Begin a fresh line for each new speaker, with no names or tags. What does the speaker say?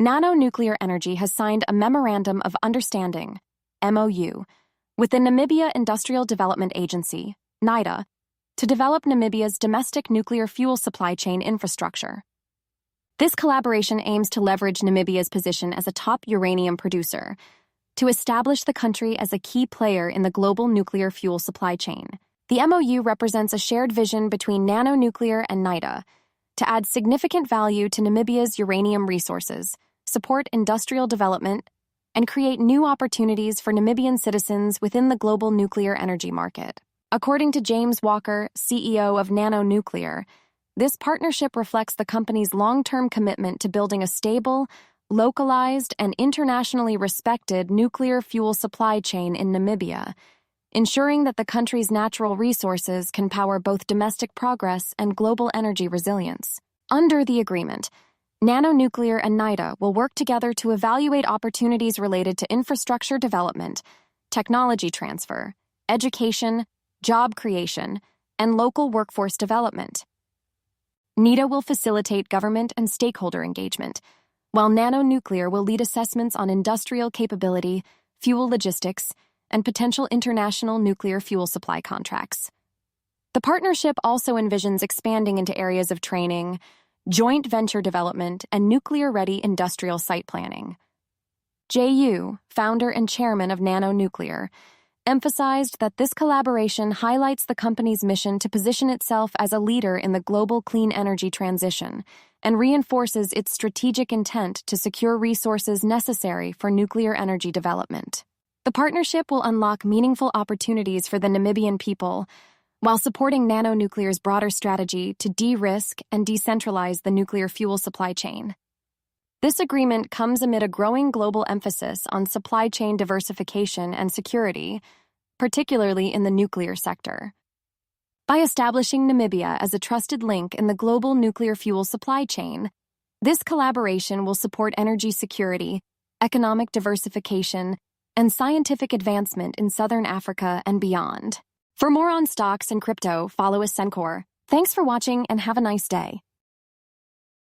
Nanonuclear Energy has signed a Memorandum of Understanding, MOU, with the Namibia Industrial Development Agency, NIDA, to develop Namibia's domestic nuclear fuel supply chain infrastructure. This collaboration aims to leverage Namibia's position as a top uranium producer to establish the country as a key player in the global nuclear fuel supply chain. The MOU represents a shared vision between Nanonuclear and NIDA to add significant value to Namibia's uranium resources, support industrial development, and create new opportunities for Namibian citizens within the global nuclear energy market. According to James Walker, CEO of Nanonuclear, this partnership reflects the company's long-term commitment to building a stable, localized, and internationally respected nuclear fuel supply chain in Namibia, ensuring that the country's natural resources can power both domestic progress and global energy resilience. Under the agreement, Nanonuclear and NIDA will work together to evaluate opportunities related to infrastructure development, technology transfer, education, job creation, and local workforce development. NIDA will facilitate government and stakeholder engagement, while Nanonuclear will lead assessments on industrial capability, fuel logistics, and potential international nuclear fuel supply contracts. The partnership also envisions expanding into areas of training, joint venture development, and nuclear-ready industrial site planning. J.U., founder and chairman of Nanonuclear, emphasized that this collaboration highlights the company's mission to position itself as a leader in the global clean energy transition and reinforces its strategic intent to secure resources necessary for nuclear energy development. The partnership will unlock meaningful opportunities for the Namibian people while supporting Nanonuclear's broader strategy to de-risk and decentralize the nuclear fuel supply chain. This agreement comes amid a growing global emphasis on supply chain diversification and security, particularly in the nuclear sector. By establishing Namibia as a trusted link in the global nuclear fuel supply chain, this collaboration will support energy security, economic diversification, and scientific advancement in Southern Africa and beyond. For more on stocks and crypto, follow Ascencore. Thanks for watching and have a nice day.